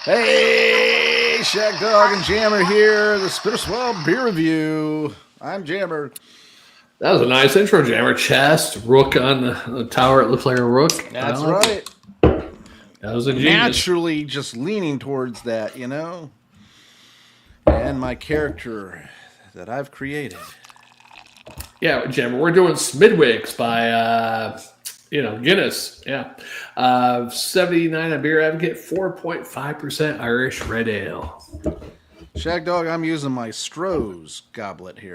Hey, Shagdog and Jammer here, the Swell Beer Review. I'm Jammer. That was a nice intro, Jammer. Chest, rook on the tower. It looks like a rook. That's right. That was a genius. Naturally just leaning towards that, and my character that I've created. Yeah, Jammer. We're doing Smithwicks by, Guinness. Yeah. 79 a beer advocate, 4.5% Irish red ale. Shagdog, I'm using my Stroh's goblet here,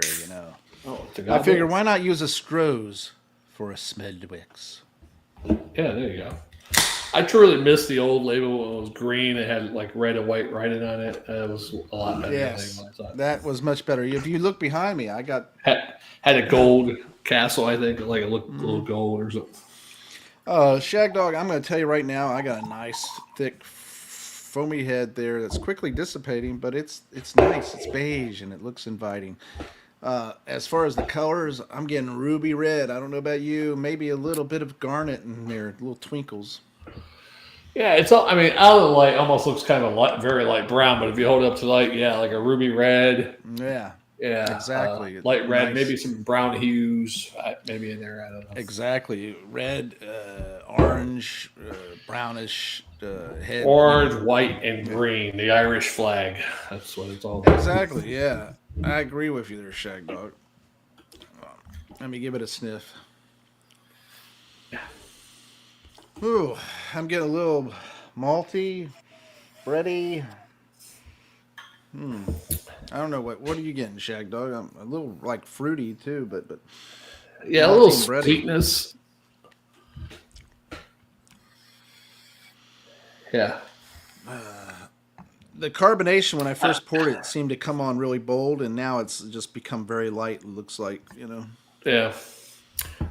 Oh, I figure why not use a Stroh's for a Smithwicks? Yeah, there you go. I truly missed the old label when it was green. It had like red and white writing on it. It was a lot better. Yes, that was much better. If you look behind me, I got had a gold castle. I think like it looked a little gold or something. Shagdog, I'm going to tell you right now, I got a nice thick foamy head there that's quickly dissipating, but it's nice. It's beige and it looks inviting. As far as the colors, I'm getting ruby red. I don't know about you. Maybe a little bit of garnet in there, little twinkles. Yeah, it's all. I mean, out of the light, almost looks kind of very light brown. But if you hold it up to light, yeah, like a ruby red. Yeah, exactly. Light red, nice. Maybe some brown hues, maybe in there. I don't know. Exactly, red, orange, brownish head. Orange, white, and green. The Irish flag. That's what it's all about. Exactly. Yeah, I agree with you there, Shagdog. Let me give it a sniff. Yeah. Ooh, I'm getting a little malty, bready. I don't know what are you getting, Shagdog? I'm a little like fruity too, but yeah, a little sweetness. Yeah. The carbonation when I first poured it seemed to come on really bold, and now it's just become very light. It looks like Yeah.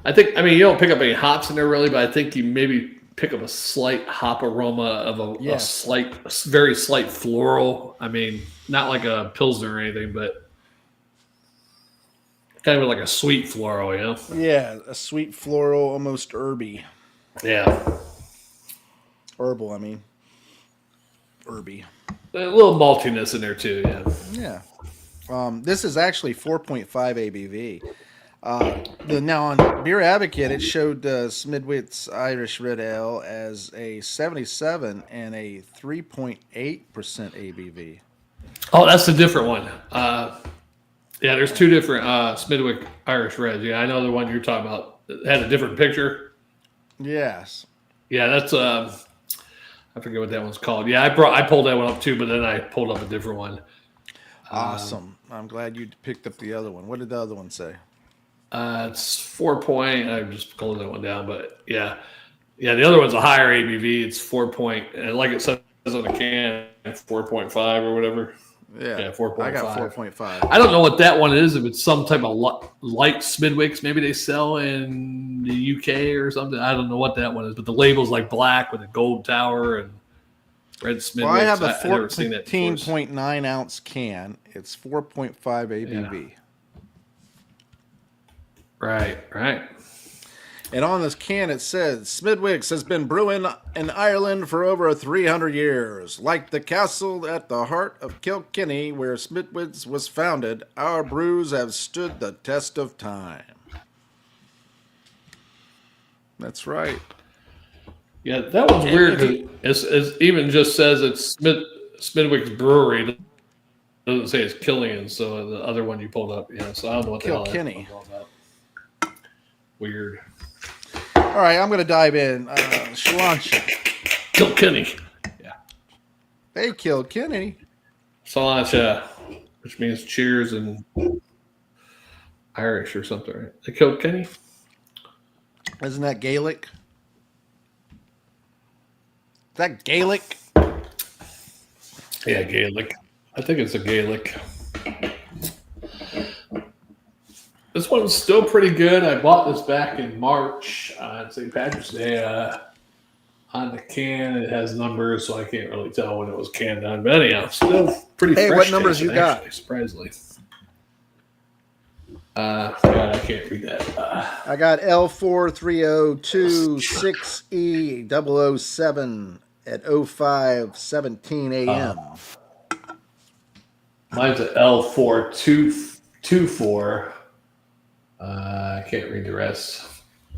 I mean, you don't pick up any hops in there really, but I think you maybe pick up a slight hop aroma of a very slight floral. I mean, not like a Pilsner or anything, but kind of like a sweet floral, Yeah, a sweet floral, almost herby. Yeah. Herbal, I mean. Herby. A little maltiness in there too, yeah. Yeah. This is actually 4.5 ABV. Now on Beer Advocate, it showed Smithwick's Irish Red Ale as a 77 and a 3.8% ABV. Oh, that's a different one. Yeah, there's two different Smithwick Irish Reds. Yeah, I know the one you're talking about. It had a different picture. Yes. Yeah, that's I forget what that one's called. Yeah, I pulled that one up too, but then I pulled up a different one. Awesome. I'm glad you picked up the other one. What did the other one say? It's 4 point. I just closed that one down, but yeah. The other one's a higher ABV. It's 4 point, and like it says on the can, 4.5 or whatever. Yeah, 4.5. I got 4.5. I don't know what that one is. If it's some type of light Smithwicks, maybe they sell in the UK or something. I don't know what that one is, but the label's like black with a gold tower and red Smithwicks. Well, I have a 14.9 ounce can. It's 4.5 ABV. Yeah. Right. And on this can it says, Smithwick's has been brewing in Ireland for over 300 years. Like the castle at the heart of Kilkenny where Smithwick's was founded, our brews have stood the test of time. That's right. Yeah, that one's weird. It even just says it's Smithwick's Brewery. It doesn't say it's Kilkenny, so the other one you pulled up. Yeah, so I don't know what the hell that one's all about. Weird. All right, I'm going to dive in. Sláinte. Kilkenny. Yeah. Hey, Kilkenny. Sláinte, which means cheers in Irish or something, right? The Kilkenny? Isn't that Gaelic? Is that Gaelic? Yeah, Gaelic. I think it's a Gaelic. This one's still pretty good. I bought this back in March on St. Patrick's Day. On the can, it has numbers, so I can't really tell when it was canned on. But anyhow, still pretty fresh. Hey, what numbers you got? Actually, surprisingly. God, I can't read that. I got L43026E007 at 05:17 a.m. Mine's an L4224. I can't read the rest.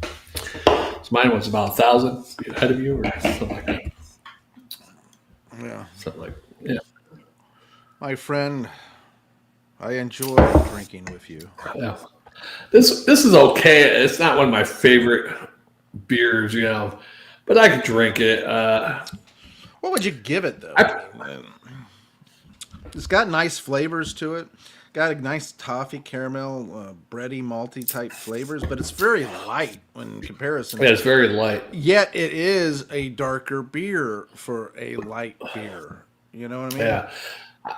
So mine was about 1,000 ahead of you, or something like that. Yeah, Something like yeah. My friend, I enjoy drinking with you. Yeah. This is okay. It's not one of my favorite beers, but I could drink it. What would you give it though? It's got nice flavors to it. Got a nice toffee, caramel, bready, malty type flavors, but it's very light in comparison. Yeah, it's very light. Yet it is a darker beer for a light beer. You know what I mean? Yeah.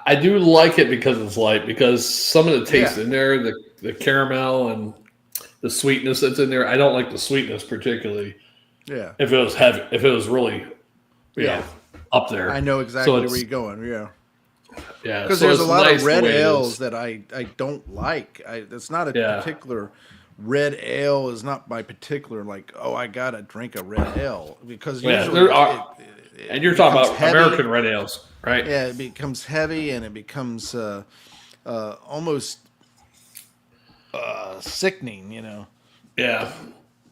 I do like it because it's light, because some of the taste in there, the caramel and the sweetness that's in there, I don't like the sweetness particularly. Yeah. If it was heavy, if it was really, up there. I know exactly where you're going. Yeah. Yeah. Because there's a lot of red ales that I don't like. It's not a particular red ale is not my particular I gotta drink a red ale, because usually and you're talking about heavy. American red ales, right? Yeah, it becomes heavy and it becomes almost sickening, Yeah.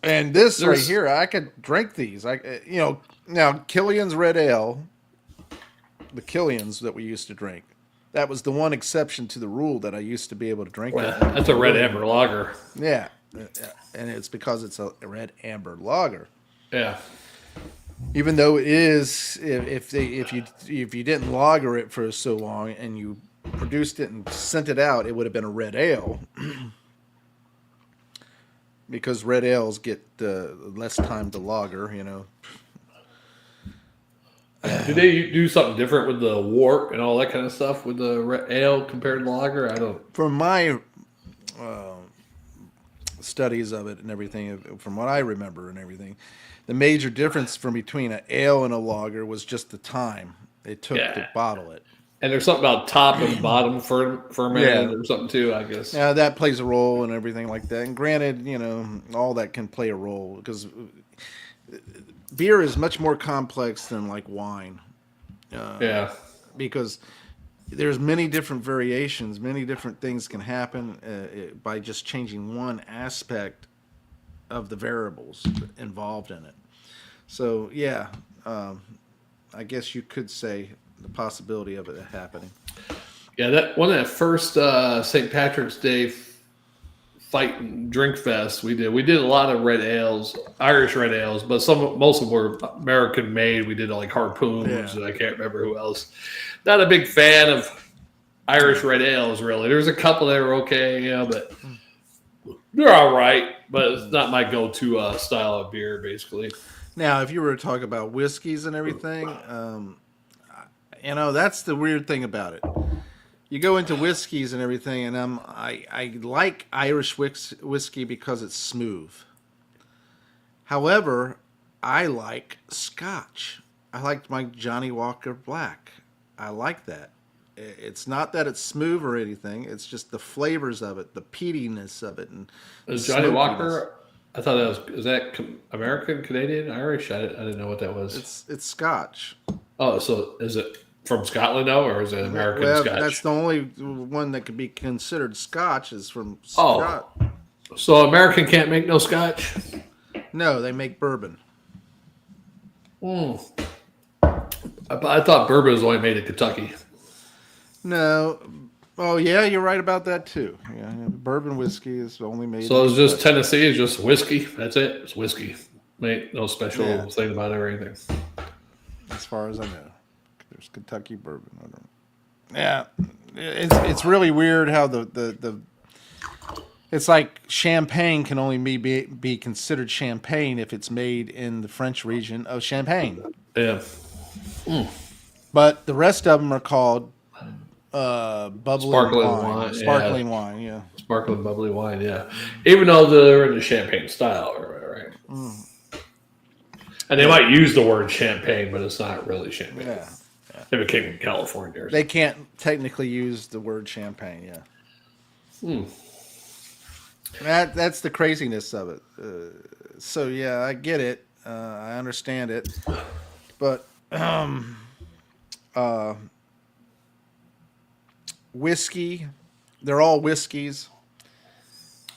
And this right here, I could drink these. Now Killian's red ale, the Killians that we used to drink, that was the one exception to the rule that I used to be able to drink. That's a red amber lager. Yeah, and it's because it's a red amber lager. Yeah. Even though it is, if you didn't lager it for so long and you produced it and sent it out, it would have been a red ale. Because red ales get less time to lager, Do they do something different with the wort and all that kind of stuff with the red ale compared to lager? I don't. From my studies of it and everything, from what I remember and everything, the major difference from between an ale and a lager was just the time it took to bottle it. And there's something about top and bottom fermented or something too, I guess. Yeah, that plays a role and everything like that. And granted, all that can play a role, because beer is much more complex than like wine. Because there's many different variations, many different things can happen by just changing one aspect of the variables involved in it. So I guess you could say the possibility of it happening. Yeah, that first St. Patrick's Day fight and drink fest we did a lot of red ales, Irish red ales, but most of them were American made. We did like Harpoons and I can't remember who else. Not a big fan of Irish red ales, really. There's a couple that were okay, but they're all right, but it's not my go-to style of beer, basically. Now, if you were to talk about whiskeys and everything, that's the weird thing about it. You go into whiskeys and everything, and I like Irish whiskey because it's smooth. However, I like Scotch. I like my Johnny Walker Black. I like that. It's not that it's smooth or anything. It's just the flavors of it, the peatiness of it, and Johnny Walker. I thought is that American, Canadian, Irish? I didn't know what that was. It's Scotch. Oh, so is it from Scotland now, or is it American Scotch? That's the only one that could be considered Scotch is from Scotland. So American can't make no Scotch? No, they make bourbon. I thought bourbon was only made in Kentucky. No. Oh, yeah, you're right about that, too. Yeah, bourbon whiskey is only made So it's just Tennessee is just whiskey? That's it? It's whiskey. Ain't no special thing about it or anything. As far as I know. There's Kentucky bourbon. It's really weird how the it's like champagne can only be considered champagne if it's made in the French region of Champagne. Yeah. But the rest of them are called sparkling wine. Sparkling wine, yeah. Sparkling bubbly wine, yeah. Even though they're in the champagne style, right? And they might use the word champagne, but it's not really champagne. Yeah. If it came from California. They can't technically use the word champagne, That's the craziness of it. So, I get it. I understand it. But whiskey. They're all whiskeys.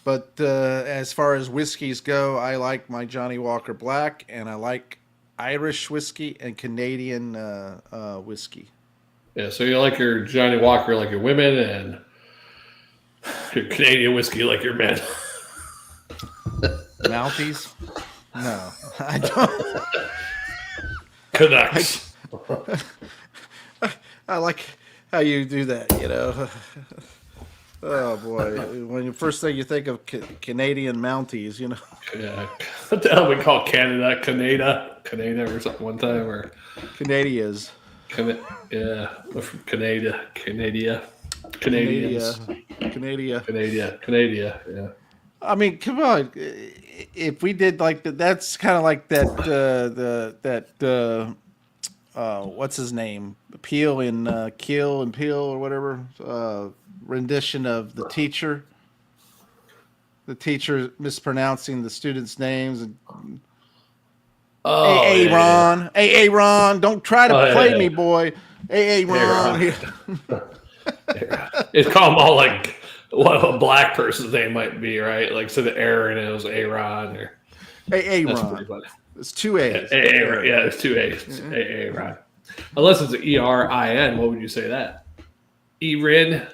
But as far as whiskeys go, I like my Johnny Walker Black, and I like Irish whiskey and Canadian whiskey. Yeah, so you like your Johnny Walker like your women, and your Canadian whiskey like your men. Malties? No, I don't. Canucks. I like how you do that, you know. Oh boy! When the first thing you think of Canadian Mounties, you know. Yeah, what the hell we call Canada? Canada or something one time, or Canadias. Yeah, we're from Canada. Canadians. Canada. Yeah. I mean, come on. If we did like that, that's kind of like that. What's his name? Peel in Kill and Peel or whatever. Rendition of the teacher. The teacher mispronouncing the students' names and. Oh, Ron. Ron. Don't try to play me, boy. Ron. It's called them all like what a black person's name might be, right? Like so the Aaron, it was Aaron or Aaron. It's two A's. Yeah, it's two A's. Mm-hmm. Aaron. Unless it's an Erin, what would you say that? Erin.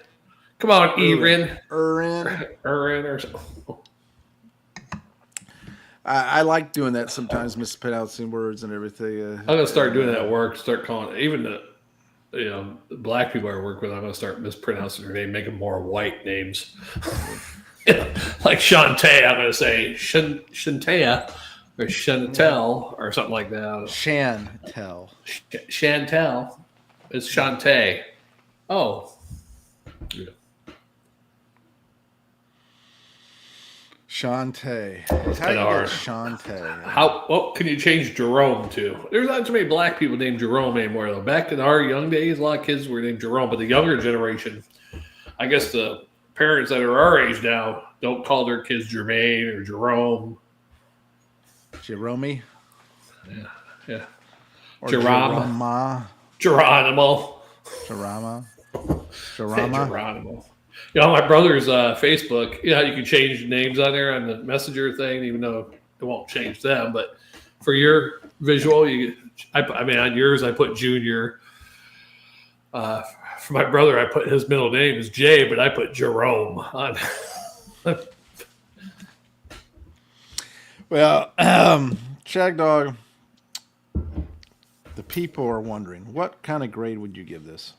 Come on, Erin. Erin or something. I like doing that sometimes, mispronouncing words and everything. I'm gonna start doing that at work. Start calling even the black people I work with. I'm gonna start mispronouncing their name, making more white names. Like Shantae, I'm gonna say Shantea or Chantel or something like that. Chantel. Chantel. It's Shantae. Oh. Yeah. Shantae. How do you get Shantae? What can you change Jerome to? There's not too many black people named Jerome anymore, though. Back in our young days, a lot of kids were named Jerome, but the younger generation, I guess the parents that are our age now don't call their kids Jermaine or Jerome. Jerome? Yeah. Or Geronimo. My brother's Facebook, you can change names on there on the messenger thing, even though it won't change them. But for your visual, on yours, I put Junior. For my brother, I put his middle name is Jay, but I put Jerome on. Well, Shagdog, the people are wondering, what kind of grade would you give this?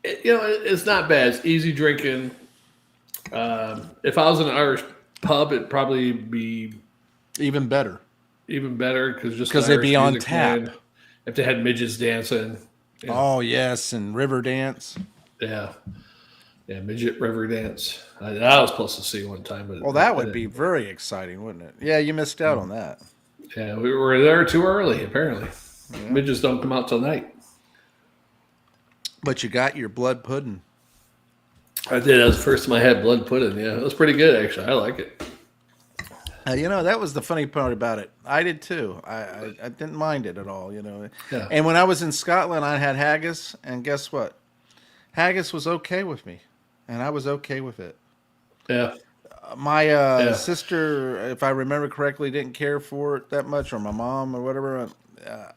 It's not bad. It's easy drinking. If I was in an Irish pub, it'd probably be even better. Because they'd be on tap. If they had midgets dancing. Oh yes, and river dance. Yeah, midget river dance. I was supposed to see one time, but that would be very exciting, wouldn't it? Yeah, you missed out on that. Yeah, we were there too early. Apparently, midgets don't come out till night. But you got your blood pudding. I did. That was the first time I had blood pudding. Yeah, it was pretty good, actually. I like it. That was the funny part about it. I did too. I didn't mind it at all, Yeah. And when I was in Scotland, I had haggis, and guess what? Haggis was okay with me, and I was okay with it. Yeah. My sister, if I remember correctly, didn't care for it that much, or my mom or whatever.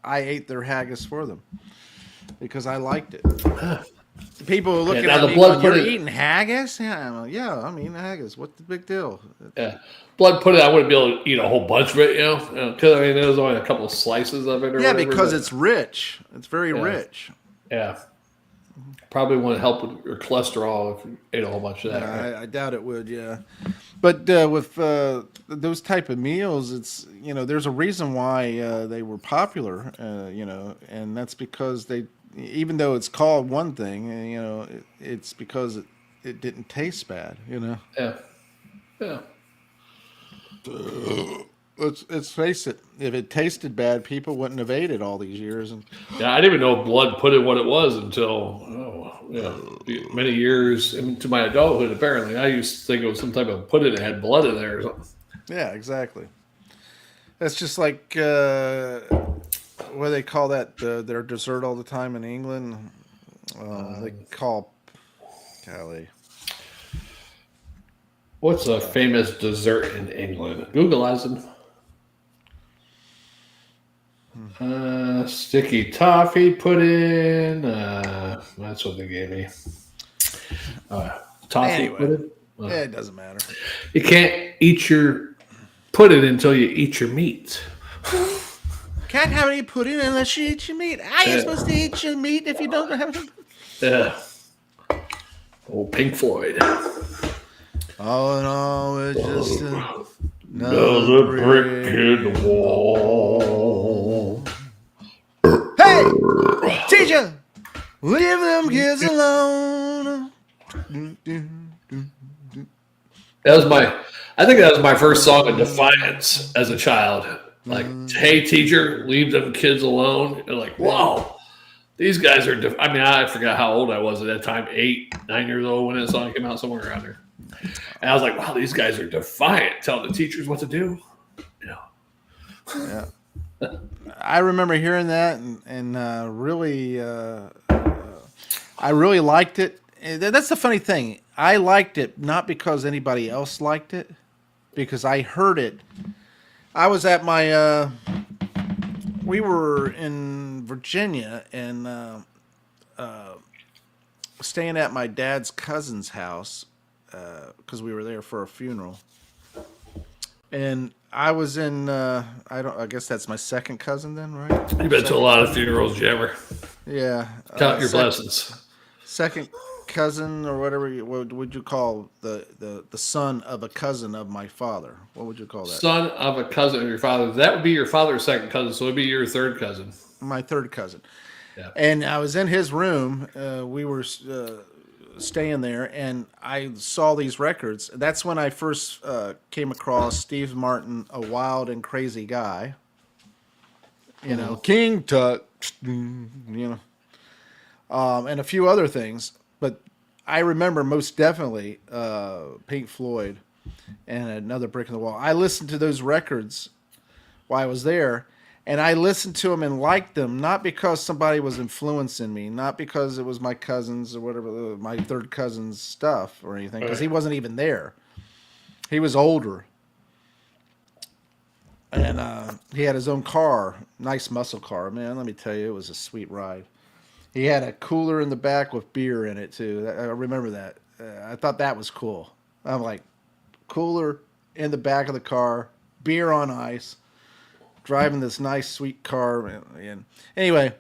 I ate their haggis for them. Because I liked it. People are looking at me going, you're eating haggis? Yeah, I'm eating haggis. What's the big deal? Yeah. Blood pudding, I wouldn't be able to eat a whole bunch of it, because there's only a couple of slices of it or whatever. Because it's rich. It's very rich. Yeah. Probably wouldn't help with your cholesterol if you ate a whole bunch of that. Right? I doubt it would, yeah. But with those type of meals, it's, there's a reason why they were popular, and that's because even though it's called one thing, it's because it didn't taste bad, Yeah. Yeah. Let's face it. If it tasted bad, people wouldn't have ate it all these years. I didn't even know blood pudding what it was until many years into my adulthood. Apparently, I used to think it was some type of pudding that had blood in there or something. Yeah, exactly. That's just like what do they call that? Their dessert all the time in England. They call, golly. What's a famous dessert in England? Googleize them. Sticky toffee pudding. That's what they gave me. Toffee pudding. Yeah, it doesn't matter. You can't eat your pudding until you eat your meat. Can't have any pudding unless you eat your meat. How are you supposed to eat your meat if you don't have it? Yeah. Old Pink Floyd. All in all, it's just another brick in the wall. Hey, teacher, leave them kids alone. I think that was my first song of defiance as a child. Like, hey, teacher, leave them kids alone. You're like, whoa, these guys are. I mean, I forgot how old I was at that time, 8, 9 years old when that song came out, somewhere around there. And I was like, wow, these guys are defiant, telling the teachers what to do. Yeah. I remember hearing that and really, I really liked it. And that's the funny thing. I liked it not because anybody else liked it, because I heard it. I was at my, we were in Virginia and staying at my dad's cousin's house because we were there for a funeral. And I was in, I guess that's my second cousin then, right? You've been to a lot of funerals, Jammer. Yeah. Count your blessings. Second cousin or whatever, what would you call the son of a cousin of my father? What would you call that? Son of a cousin of your father. That would be your father's second cousin, so it would be your third cousin. My third cousin. Yeah. And I was in his room. We were staying there, and I saw these records. That's when I first came across Steve Martin, A Wild and Crazy Guy. You know, King Tut, you know, and a few other things. But I remember most definitely Pink Floyd and Another Brick in the Wall. I listened to those records while I was there, and I listened to them and liked them, not because somebody was influencing me, not because it was my cousins or whatever, my third cousin's stuff or anything, because he wasn't even there. He was older. And he had his own car, nice muscle car. Man, let me tell you, it was a sweet ride. He had a cooler in the back with beer in it, too. I remember that. I thought that was cool. I'm like, cooler in the back of the car, beer on ice, driving this nice, sweet car. And anyway,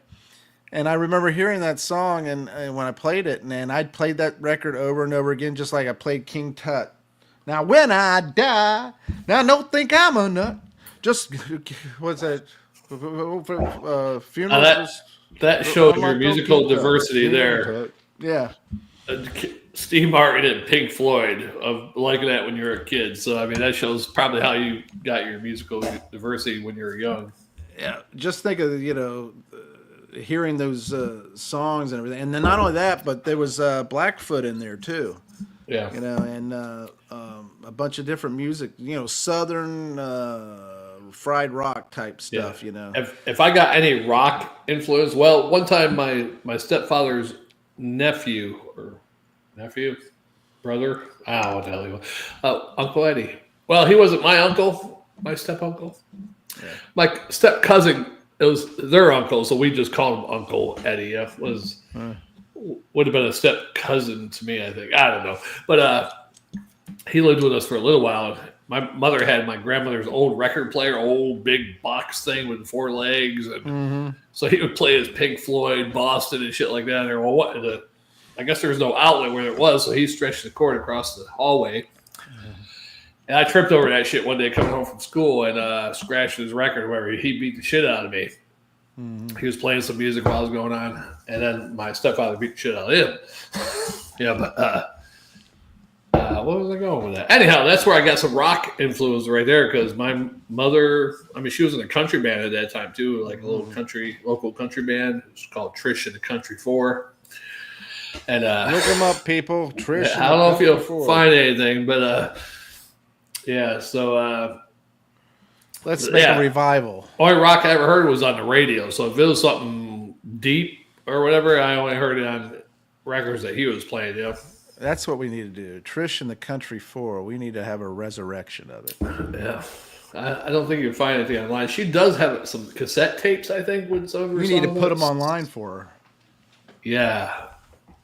and I remember hearing that song, and when I played it, and I'd played that record over and over again, just like I played King Tut. Now, when I die, now don't think I'm a nut. Just, what's that? Funeral. That showed your musical diversity there. Yeah. Steve Martin and Pink Floyd, of liking that when you were a kid. So, I mean, that shows probably how you got your musical diversity when you were young. Yeah. Just think of, you know, hearing those songs and everything. And then not only that, but there was Blackfoot in there, too. Yeah. You know, and a bunch of different music, you know, Southern fried rock type stuff, you know. If I got any rock influence, well, one time my stepfather's brother, what the hell he was, Uncle Eddie. Well, he wasn't my uncle, my step uncle. Yeah. My step cousin, it was their uncle, so we just called him Uncle Eddie. Would have been a step cousin to me, I think. I don't know, but he lived with us for a little while. My mother had my grandmother's old record player, old big box thing with 4 legs, and so he would play his Pink Floyd, Boston, and shit like that. And well, I guess there was no outlet where it was, so he stretched the cord across the hallway. And I tripped over that shit one day coming home from school and scratched his record where he beat the shit out of me. He was playing some music while I was going on, and then my stepfather beat the shit out of him. Yeah, but what was I going with that? Anyhow, that's where I got some rock influence right there, because my mother, I mean, she was in a country band at that time too, like a little local country band. It was called Trish and the Country Four. And look them up, people. Trish. I don't know if you'll find anything, but yeah. So Let's make a revival. Only rock I ever heard was on the radio. So if it was something deep or whatever, I only heard it on records that he was playing. Yeah. That's what we need to do. Trish and the Country 4, we need to have a resurrection of it. Yeah. I don't think you can find anything online. She does have some cassette tapes, I think, with some of her We need to put them online for her. Yeah,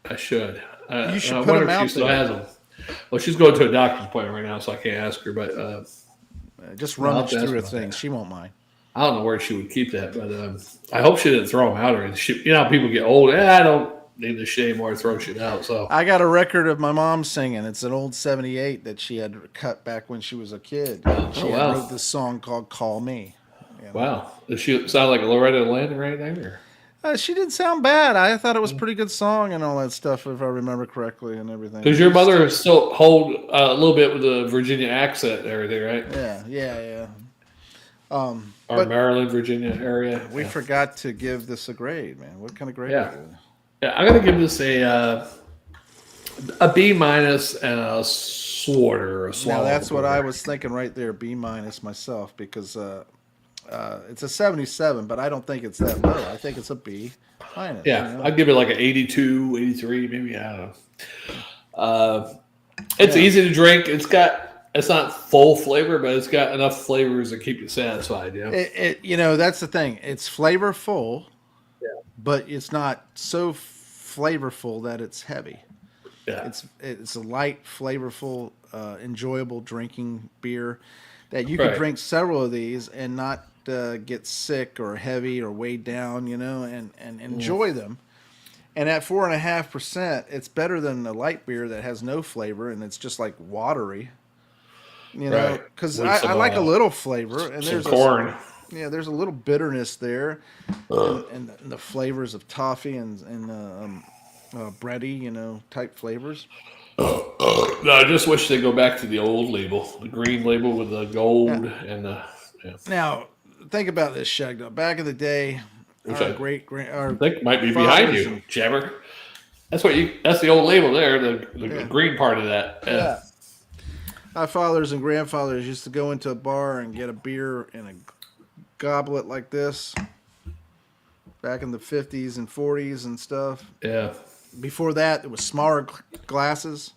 I should. You should I put wonder them if out she still there. has them. Well, she's going to a doctor's appointment right now, so I can't ask her. But just rummage through her things. She won't mind. I don't know where she would keep that, but I hope she didn't throw them out or anything. You know how people get old. I don't need this shit anymore. Throw shit out. So I got a record of my mom singing. It's an old '78 that she had cut back when she was a kid. She wrote this song called "Call Me." You know? Wow, does she sound like Loretta Lynn or anything? Or? She didn't sound bad. I thought it was a pretty good song and all that stuff, if I remember correctly, and everything. Because your mother still hold a little bit with the Virginia accent and everything, right? Yeah. Or Maryland, Virginia area. We forgot to give this a grade, man. What kind of grade is it? Yeah, I'm gonna give this a B- and a swarter. Now that's what I was thinking right there, B- myself, because it's a 77, but I don't think it's that low. I think it's a B-. Yeah, you know? I'd give it like an 82, 83, maybe. I don't know. It's easy to drink. It's not full flavor, but it's got enough flavors to keep you satisfied. Yeah. That's the thing. It's flavorful, but it's not so flavorful that it's heavy. Yeah. It's a light, flavorful, enjoyable drinking beer that you can drink several of these and not get sick or heavy or weighed down, and enjoy them. And at 4.5%, it's better than a light beer that has no flavor and it's just like watery. Because I like a little flavor, and there's corn. There's a little bitterness there, and the flavors of toffee and bready, type flavors. No, I just wish they'd go back to the old label, the green label with the gold and the. Yeah. Now, think about this, Shagdog. Back in the day, I think might be behind you, Jammer. That's the old label there, the green part of that. Yeah. Our fathers and grandfathers used to go into a bar and get a beer in a goblet like this back in the 50s and 40s and stuff. Yeah. Before that, it was smaller glasses.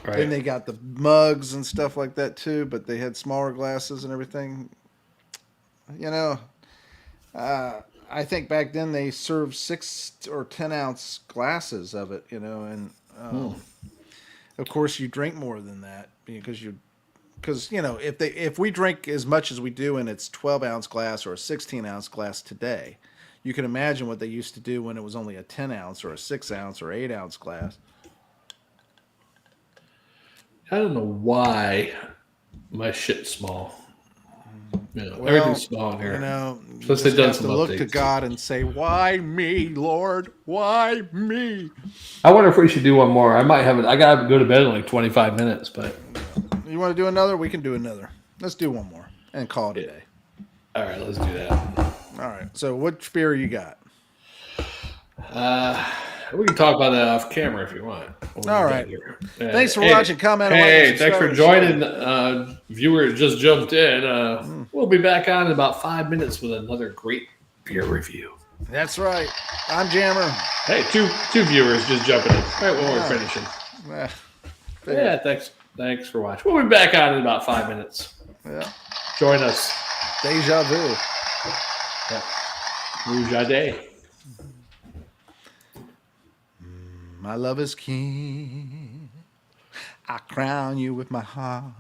Right. Then they got the mugs and stuff like that too, but they had smaller glasses and everything. I think back then they served 6 or 10 ounce glasses of it, and of course you drink more than that because if we drink as much as we do and it's 12 ounce glass or a 16 ounce glass today, you can imagine what they used to do when it was only a 10 ounce or a 6 ounce or 8 ounce glass. I don't know why my shit's small. Everything's small in here. Plus they've done some updates. Look to God and say, "Why me, Lord? Why me?" I wonder if we should do one more. I might have it. I gotta go to bed in like 25 minutes, but you want to do another? We can do another. Let's do one more and call it a day. All right, let's do that. All right. So, what beer you got? We can talk about that off camera if you want. All right. Thanks for watching. Comment. Thanks for joining. Viewer just jumped in. We'll be back on in about 5 minutes with another great beer review. That's right. I'm Jammer. Hey, two viewers just jumping in right when we're finishing. Thanks for watching. We'll be back on in about 5 minutes. Yeah. Join us. Deja vu. Yeah. Rouge Day. My love is king. I crown you with my heart.